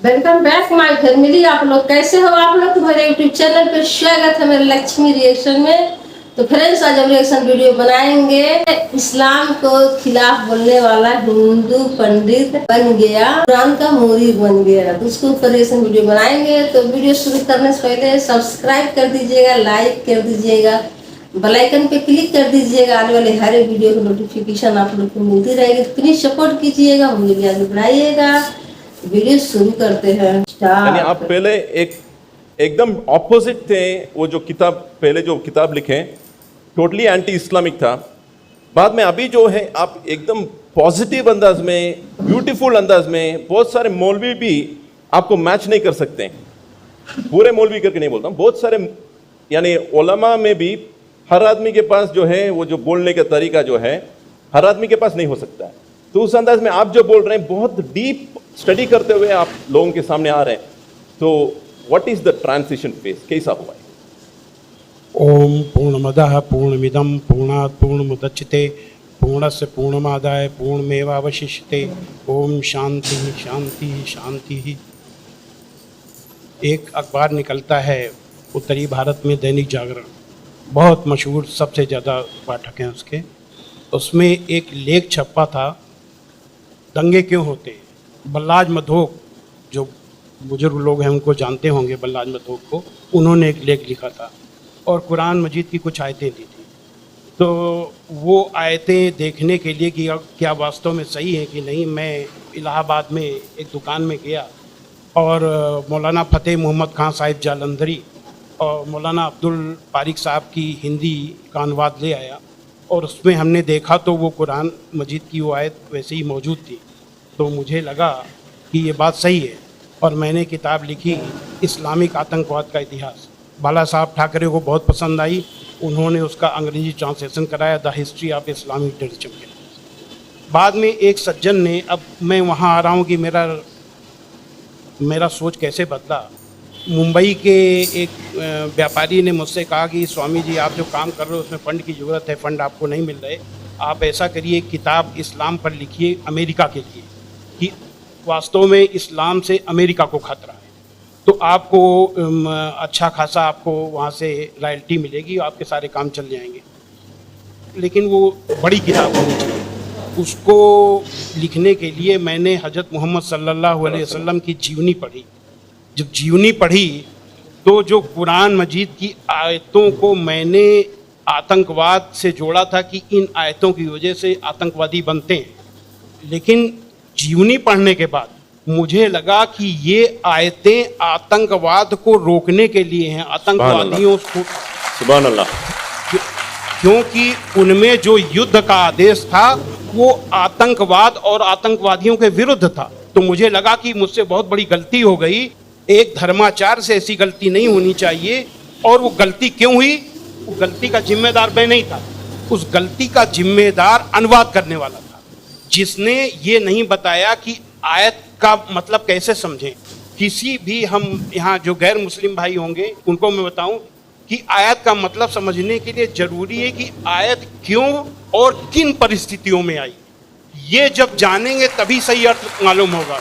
Welcome back my family. आप लोग कैसे हो? आप लोग मेरे यूट्यूब चैनल पे स्वागत है मेरे लक्ष्मी रिएक्शन में। तो फ्रेंड्स, आज हम रिएक्शन वीडियो बनाएंगे। इस्लाम को खिलाफ बोलने वाला हिंदू पंडित बन गया, कुरान का मुरीद बन गया, तो उसके ऊपर रिएक्शन वीडियो बनाएंगे। तो वीडियो शुरू करने से पहले सब्सक्राइब कर दीजिएगा, लाइक कर दीजिएगा, बेल आइकन पे क्लिक कर दीजिएगा। आने वाले हर एक वीडियो की नोटिफिकेशन आप लोग को मिलती रहेगी। तो प्लीज सपोर्ट कीजिएगा, मुझे भी आगे बढ़ाइएगा। वीडियो शुरू करते हैं। यानी आप पहले एकदम ऑपोजिट थे। वो जो किताब लिखे टोटली एंटी इस्लामिक था। बाद में अभी जो है आप एकदम पॉजिटिव अंदाज में, ब्यूटीफुल अंदाज में, बहुत सारे मौलवी भी आपको मैच नहीं कर सकते। पूरे मौलवी करके नहीं बोलता हूं, बहुत सारे यानी उलमा में भी हर आदमी के पास जो है वो जो बोलने का तरीका जो है हर आदमी के पास नहीं हो सकता है। तो उस अंदाज में आप जो बोल रहे हैं बहुत डीप स्टडी करते हुए आप लोगों के सामने आ रहे हैं। तो what is the transition phase, कैसा हुआ है? ओम पूर्णमदः पूर्णमिदं पूर्णात् पूर्णमुदच्यते पूर्णस्य पूर्णमादाय पूर्णमेवावशिष्यते। ओम शांति शांति शांति। एक अखबार निकलता है उत्तरी भारत में, दैनिक जागरण, बहुत मशहूर, सबसे ज़्यादा पाठक हैं उसके। उसमें एक लेख छपा था, दंगे क्यों होते हैं। बल्लाज मधोक, जो बुजुर्ग लोग हैं उनको जानते होंगे, बल्लाज मधोक को, उन्होंने एक लेख लिखा था और कुरान मजीद की कुछ आयतें दी थी। तो वो आयतें देखने के लिए कि क्या वास्तव में सही है कि नहीं, मैं इलाहाबाद में एक दुकान में गया और मौलाना फ़तेह मोहम्मद खान साहिब जालंधरी और मौलाना अब्दुल पारिक साहब की हिंदी का अनुवाद ले आया और उसमें हमने देखा तो वो कुरान मजीद की वो आयत वैसे ही मौजूद थी। तो मुझे लगा कि ये बात सही है और मैंने किताब लिखी, इस्लामिक आतंकवाद का इतिहास। बाला साहब ठाकरे को बहुत पसंद आई, उन्होंने उसका अंग्रेजी ट्रांसलेशन कराया, the history of Islamic terrorism के। बाद में एक सज्जन ने, अब मैं वहाँ आ रहा हूँ कि मेरा सोच कैसे बदला। मुंबई के एक व्यापारी ने मुझसे कहा कि स्वामी जी, आप जो काम कर रहे हो उसमें फ़ंड की ज़रूरत है, फ़ंड आपको नहीं मिल रहे, आप ऐसा करिए, किताब इस्लाम पर लिखिए अमेरिका के लिए कि वास्तव में इस्लाम से अमेरिका को खतरा है, तो आपको अच्छा खासा आपको वहाँ से रॉयल्टी मिलेगी, आपके सारे काम चल जाएंगे। लेकिन वो बड़ी किताब होनी चाहिए। उसको लिखने के लिए मैंने हज़रत मोहम्मद सल्लल्लाहु अलैहि वसल्लम की जीवनी पढ़ी। जब जीवनी पढ़ी तो जो कुरान मजीद की आयतों को मैंने आतंकवाद से जोड़ा था कि इन आयतों की वजह से आतंकवादी बनते हैं, लेकिन जीवनी पढ़ने के बाद मुझे लगा कि ये आयतें आतंकवाद को रोकने के लिए हैं, आतंकवादियों को। सुभान अल्लाह। क्योंकि उनमें जो युद्ध का आदेश था वो आतंकवाद और आतंकवादियों के विरुद्ध था। तो मुझे लगा कि मुझसे बहुत बड़ी गलती हो गई, एक धर्माचार से ऐसी गलती नहीं होनी चाहिए। और वो गलती क्यों हुई? वो गलती का जिम्मेदार मैं नहीं था, उस गलती का जिम्मेदार अनुवाद करने वाला था, जिसने ये नहीं बताया कि आयत का मतलब कैसे समझें। किसी भी, हम यहाँ जो गैर मुस्लिम भाई होंगे उनको मैं बताऊं कि आयत का मतलब समझने के लिए जरूरी है कि आयत क्यों और किन परिस्थितियों में आई। ये जब जानेंगे तभी सही अर्थ मालूम होगा।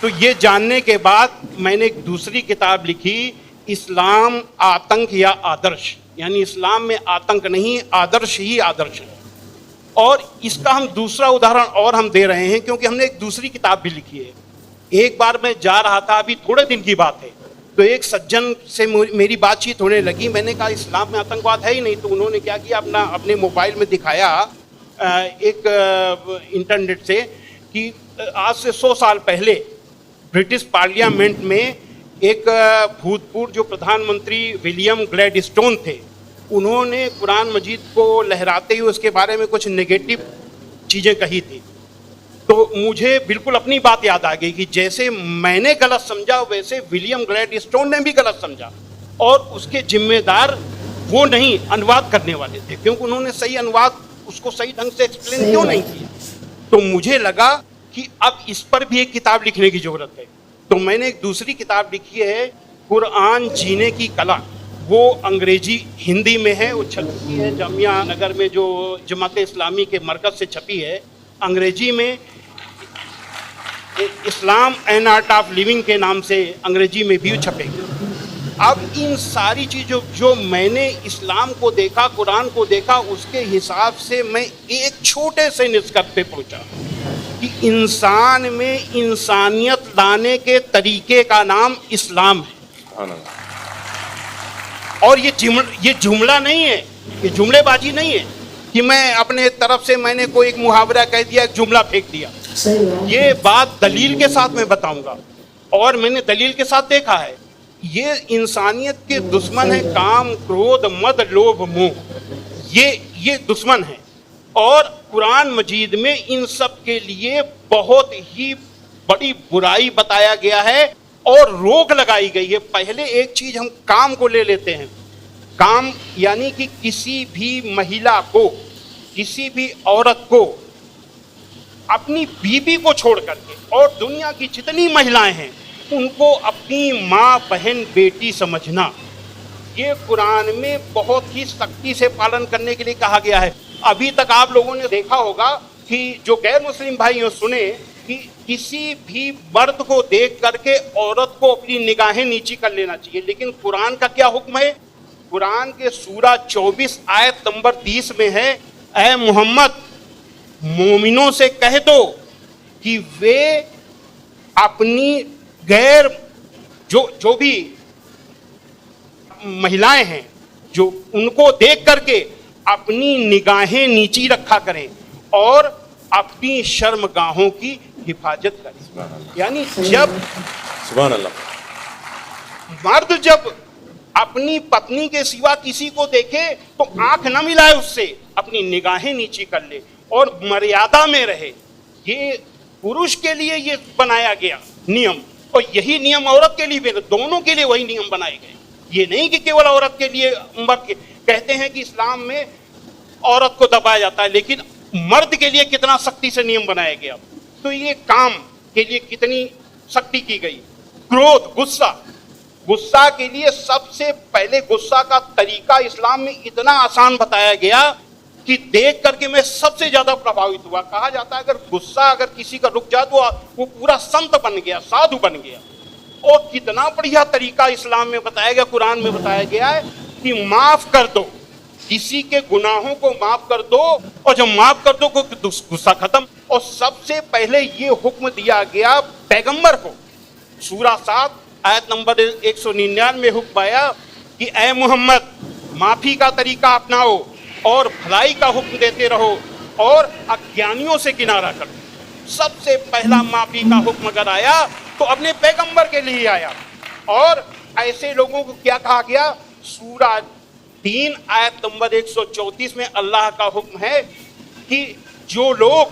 तो ये जानने के बाद मैंने एक दूसरी किताब लिखी, इस्लाम आतंक या आदर्श, यानी इस्लाम में आतंक नहीं, आदर्श ही आदर्श है। और इसका हम दूसरा उदाहरण और हम दे रहे हैं क्योंकि हमने एक दूसरी किताब भी लिखी है। एक बार मैं जा रहा था, अभी थोड़े दिन की बात है, तो एक सज्जन से मेरी बातचीत होने लगी। मैंने कहा इस्लाम में आतंकवाद है ही नहीं। तो उन्होंने क्या किया, अपने मोबाइल में दिखाया एक इंटरनेट से कि आज से 100 साल पहले ब्रिटिश पार्लियामेंट में एक भूतपूर्व जो प्रधानमंत्री विलियम ग्लैडस्टोन थे, उन्होंने कुरान मजीद को लहराते हुए उसके बारे में कुछ नेगेटिव चीज़ें कही थी। तो मुझे बिल्कुल अपनी बात याद आ गई कि जैसे मैंने गलत समझा वैसे विलियम ग्लैडस्टोन ने भी गलत समझा, और उसके जिम्मेदार वो नहीं, अनुवाद करने वाले थे, क्योंकि उन्होंने सही अनुवाद उसको सही ढंग से एक्सप्लेन क्यों नहीं किया। तो मुझे लगा कि अब इस पर भी एक किताब लिखने की जरूरत है। तो मैंने एक दूसरी किताब लिखी है, कुरान जीने की कला। वो अंग्रेजी हिंदी में है, वो छपी है जामिया नगर में, जो जमात इस्लामी के मरकज़ से छपी है अंग्रेजी में। इस्लाम एन आर्ट ऑफ लिविंग के नाम से अंग्रेजी में भी छपेगी। अब इन सारी चीज़ों जो मैंने इस्लाम को देखा, कुरान को देखा, उसके हिसाब से मैं एक छोटे से निष्कर्ष पे पहुंचा कि इंसान में इंसानियत लाने के तरीके का नाम इस्लाम है। और ये जुमला नहीं है, ये जुमलेबाजी नहीं है कि मैं अपने तरफ से मैंने कोई एक मुहावरा कह दिया, एक जुमला फेंक दिया। ये बात दलील के साथ मैं बताऊंगा और मैंने दलील के साथ देखा है। ये इंसानियत के दुश्मन है काम, क्रोध, मद, लोभ, मोह। ये दुश्मन है और कुरान मजीद में इन सब के लिए बहुत ही बड़ी बुराई बताया गया है और रोक लगाई गई है। पहले एक चीज हम काम को ले लेते हैं। काम यानी कि किसी भी महिला को, किसी भी औरत को अपनी बीबी को छोड़ करके और दुनिया की जितनी महिलाएं हैं उनको अपनी माँ, बहन, बेटी समझना, ये कुरान में बहुत ही सख्ती से पालन करने के लिए कहा गया है। अभी तक आप लोगों ने देखा होगा कि जो गैर मुस्लिम भाई हो सुने कि किसी भी मर्द को देख करके औरत को अपनी निगाहें नीची कर लेना चाहिए, लेकिन कुरान का क्या हुक्म है? कुरान के सूरा 24 आयत नंबर 30 में है, ऐ मोहम्मद मोमिनों से कह दो कि वे अपनी गैर जो भी महिलाएं हैं जो उनको देख करके अपनी निगाहें नीची रखा करें और अपनी शर्मगाहों की हिफाजत करें। यानी जब सुभान अल्लाह मर्द जब अपनी पत्नी के सिवा किसी को देखे तो आंख न मिलाए उससे, अपनी निगाहें नीची कर ले और मर्यादा में रहे। ये पुरुष के लिए ये बनाया गया नियम और यही नियम औरत के लिए भी, दोनों के लिए वही नियम बनाए गए। ये नहीं कि केवल औरत के लिए मर्द के। कहते हैं कि इस्लाम में औरत को दबाया जाता है, लेकिन मर्द के लिए कितना सख्ती से नियम बनाया गया। तो ये काम के लिए कितनी सख्ती की गई। क्रोध, गुस्सा के लिए सबसे पहले गुस्सा का तरीका इस्लाम में इतना आसान बताया गया कि देख करके मैं सबसे ज्यादा प्रभावित हुआ। कहा जाता है अगर गुस्सा अगर किसी का रुक जाए तो वो पूरा संत बन गया, साधु बन गया। और कितना बढ़िया तरीका इस्लाम में बताया गया, कुरान में बताया गया है कि माफ कर दो, किसी के गुनाहों को माफ कर दो और जब माफ कर दो गुस्सा खत्म। और सबसे पहले ये हुक्म दिया गया पैगंबर को। सूरा 7 आयत नंबर 199 में हुक्म आया कि ऐ मोहम्मद माफी का तरीका अपनाओ और भलाई का हुक्म देते रहो और अज्ञानियों से किनारा करो। सबसे पहला माफी का हुक्म अगर आया तो अपने पैगंबर के लिए आया। और ऐसे लोगों को क्या कहा गया? सूरा 3 आयत नंबर 134 में अल्लाह का हुक्म है कि जो लोग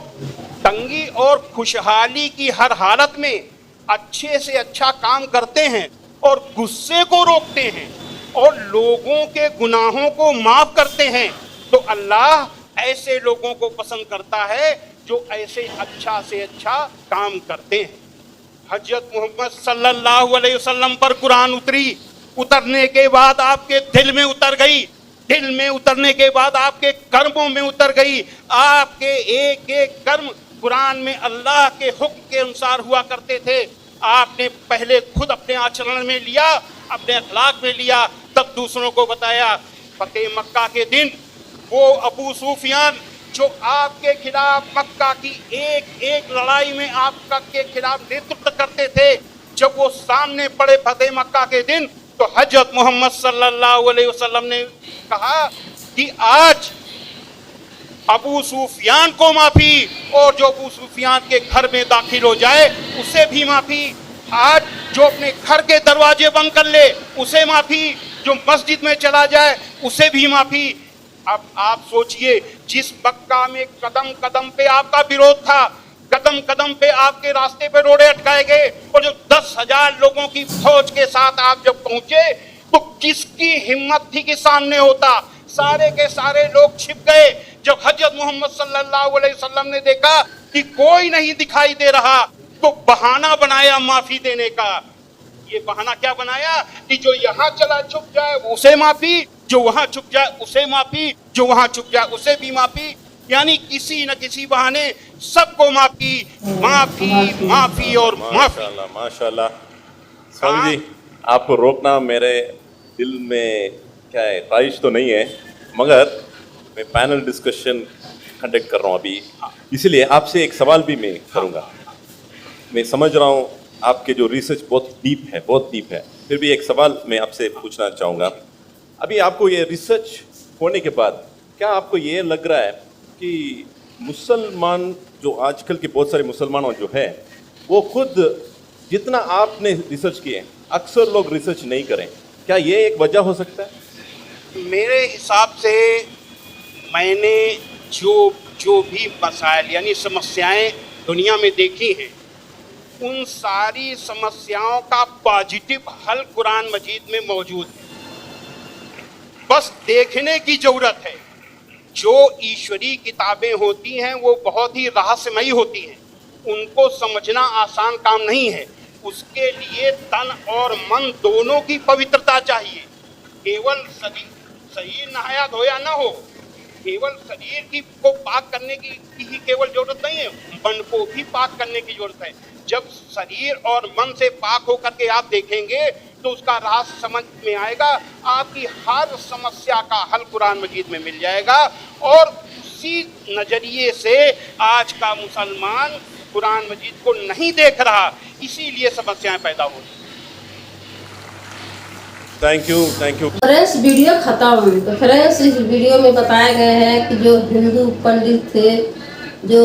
तंगी और खुशहाली की हर हालत में अच्छे से अच्छा काम करते हैं और गुस्से को रोकते हैं और लोगों के गुनाहों को माफ करते हैं तो अल्लाह ऐसे लोगों को पसंद करता है जो ऐसे अच्छा से अच्छा काम करते हैं। हजरत मोहम्मद सल्लल्लाहु अलैहि वसल्लम पर कुरान उतरने के बाद आपके दिल में उतर गई, दिल में उतरने के बाद आपके कर्मों में उतर गई। आपके एक एक कर्म कुरान में अल्लाह के हुक्म के अनुसार हुआ करते थे। आपने पहले खुद अपने आचरण में लिया, अपने अखलाक में लिया, तब दूसरों को बताया। फतेह मक्का के दिन वो अबू सुफियान जो आपके खिलाफ मक्का की एक एक लड़ाई में आपका के खिलाफ नेतृत्व करते थे, जब वो सामने पड़े फतेह मक्का के दिन तो हजरत मोहम्मद सल्लल्लाहु अलैहि वसल्लम ने कहा कि आज अबू सुफियान को माफी और जो अबू सुफियान के घर में दाखिल हो जाए उसे भी माफी। आज जो अपने घर के दरवाजे बंद कर ले उसे माफी, जो मस्जिद में चला जाए उसे भी माफी। अब आप सोचिए, जिस मक्का में कदम कदम पे आपका विरोध था, कदम कदम पे आपके रास्ते पे रोड़े अटकाए गए और जो 10,000 लोगों की फौज के साथ आप जब पहुंचे तो किसकी हिम्मत थी कि सामने होता? सारे के सारे लोग छिप गए। जब हजरत मोहम्मद सल्लल्लाहु अलैहि वसल्लम ने देखा कि कोई नहीं दिखाई दे रहा तो बहाना बनाया माफी देने का। ये बहाना क्या बनाया कि जो यहाँ चला छुप जाए उसे माफी, जो वहां छुप जाए उसे माफी, जो वहां छुप जाए उसे भी माफी। यानी किसी न किसी बहाने सबको माफी माफी माफी और माफी। माशाल्लाह माशाल्लाह। स्वामी जी, आपको रोकना मेरे दिल में क्या है, ख्वाहिश तो नहीं है, मगर मैं पैनल डिस्कशन कंडक्ट कर रहा हूँ अभी, इसीलिए आपसे एक सवाल भी मैं करूँगा। मैं समझ रहा हूँ आपके जो रिसर्च बहुत डीप है, फिर भी एक सवाल मैं आपसे पूछना चाहूँगा। अभी आपको ये रिसर्च होने के बाद क्या आपको ये लग रहा है कि मुसलमान जो आजकल के बहुत सारे मुसलमान जो है वो खुद जितना आपने रिसर्च किए अक्सर लोग रिसर्च नहीं करें, क्या ये एक वजह हो सकता है? मेरे हिसाब से मैंने जो भी मसाइल यानी समस्याएं दुनिया में देखी हैं, उन सारी समस्याओं का पॉजिटिव हल कुरान मजीद में मौजूद है। बस देखने की जरूरत है। जो ईश्वरी किताबें होती हैं वो बहुत ही रहस्यमयी होती हैं, उनको समझना आसान काम नहीं है। उसके लिए तन और मन दोनों की पवित्रता चाहिए। केवल शरीर नहाया धोया ना हो, केवल शरीर की को पाक करने की ही केवल जरूरत नहीं है, मन को भी पाक करने की जरूरत है। जब शरीर और मन से पाक होकर के आप देखेंगे तो उसका राज समझ में आएगा, आपकी हर समस्या का हल कुरान मजीद में मिल जाएगा। और उसी नजरिए से आज का मुसलमान कुरान मजीद को नहीं देख रहा, इसीलिए समस्याएं पैदा हो रही। Thank you. फ्रेंड्स, वीडियो खत्म। तो फ्रेंड्स, इस वीडियो में बताए गए हैं कि जो हिंदू पंडित थे जो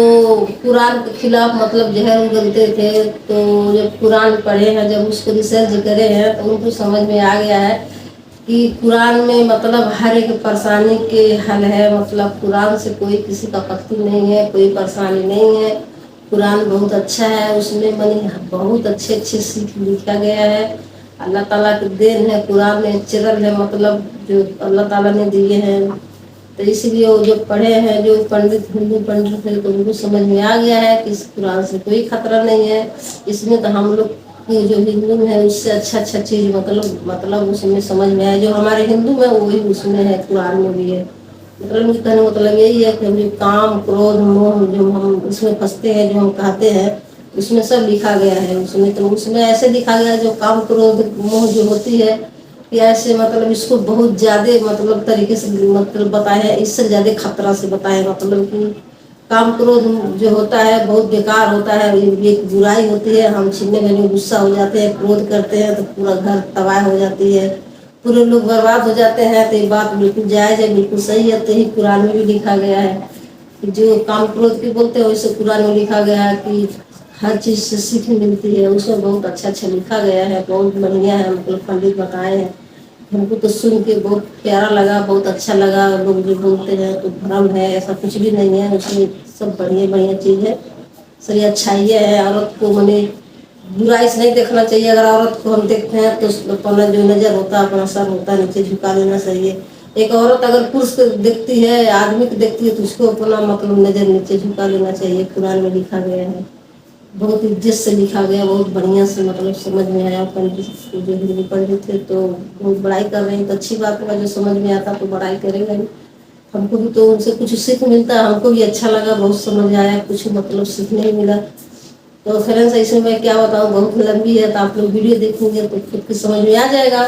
कुरान के खिलाफ मतलब जहर उगलते थे, तो जब कुरान पढ़े हैं, जब उसको रिसर्च करे हैं, तो उनको समझ में आ गया है कि कुरान में मतलब हर एक परेशानी के हल है। मतलब कुरान से कोई किसी का आपत्ति नहीं है, कोई परेशानी नहीं है। कुरान बहुत अच्छा है, उसमें बहुत अच्छे सीख लिखा गया है। अल्लाह ताला की देन है, कुरान नेचुरल है, मतलब जो अल्लाह ताला ने दिए हैं। तो इसलिए वो जो पढ़े हैं, जो पंडित हिंदू पंडित थे, तो उनको समझ में आ गया है कि इस कुरान से कोई खतरा नहीं है। इसमें तो हम लोग की जो हिंदू है उससे अच्छा चीज़ मतलब उसमें समझ में आया। जो हमारे हिंदू में वही उसमें है, कुरान में भी है। मतलब कहने मतलब यही है कि हम काम क्रोध मोह जो हम इसमें फंसते हैं, जो हम कहते हैं, उसमें सब लिखा गया है। उसमें तो उसमें ऐसे लिखा गया है, जो काम क्रोध मोह जो होती है कि ऐसे मतलब इसको बहुत ज़्यादा मतलब तरीके से मतलब बताया है, इससे ज़्यादा खतरा से बताया। मतलब कि काम क्रोध जो होता है बहुत बेकार होता है, एक बुराई होती है। हम छीनने में गुस्सा हो जाते हैं, क्रोध करते हैं तो पूरा घर तबाह हो जाती है, पूरे लोग बर्बाद हो जाते हैं। तो ये बात बिल्कुल जायज़ है, बिल्कुल सही है। तो ही कुरान में भी लिखा गया है कि जो काम क्रोध की बोलते हैं, वैसे कुरान में लिखा गया है कि हर चीज़ से सीख मिलती है। उसमें बहुत अच्छा लिखा गया है, बहुत बढ़िया है। मतलब पंडित बताए हैं, हमको तो सुन के बहुत प्यारा लगा, बहुत अच्छा लगा। लोग जो बोलते हैं तो भ्रम है, ऐसा कुछ भी नहीं है। उसमें सब बढ़िया चीज़ है, सारी अच्छाइयाँ है। औरत को मैंने बुराई से नहीं देखना चाहिए। अगर औरत को हम देखते हैं तो अपना जो नज़र होता है, अपना सर होता है, नीचे झुका लेना चाहिए। एक औरत अगर पुरुष को देखती है, आदमी को देखती है, तो उसको अपना मतलब नज़र नीचे झुका लेना चाहिए। कुरान में लिखा गया है, बहुत इज्जत से लिखा गया, बहुत बढ़िया से मतलब समझ में आया। पंडित जो हिंदी पंडित थे तो बहुत बड़ाई कर रहे हैं, तो अच्छी बात है। जो समझ में आता तो बड़ाई करेगा ही। हमको भी तो उनसे कुछ सीख मिलता है, हमको भी अच्छा लगा, बहुत समझ आया, कुछ मतलब सीखने ही मिला। तो फ्रेंड्स, इसमें मैं क्या बताऊँ, बहुत लंबी है, तो आप लोग वीडियो देखेंगे तो खुद की समझ में आ जाएगा।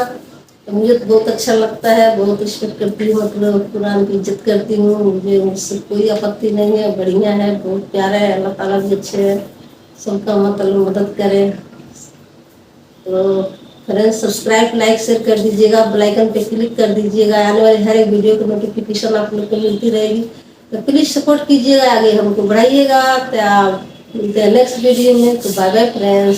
तो मुझे तो बहुत अच्छा लगता है, बहुत रिस्पेक्ट करती हूँ, मतलब कुरान की इज्जत करती हूँ। मुझे उससे कोई आपत्ति नहीं है, बढ़िया है, बहुत प्यारा है। अल्लाह ताला भी अच्छे है, सबका मतलब मदद करें। तो फ्रेंड्स, सब्सक्राइब लाइक शेयर कर दीजिएगा, बेल आइकन पे क्लिक कर दीजिएगा। आने वाले हर एक वीडियो की नोटिफिकेशन आप लोग को मिलती रहेगी। तो प्लीज़ सपोर्ट कीजिएगा, आगे हमको बढ़ाइएगा। तो मिलते हैं नेक्स्ट वीडियो में। तो बाय बाय फ्रेंड्स।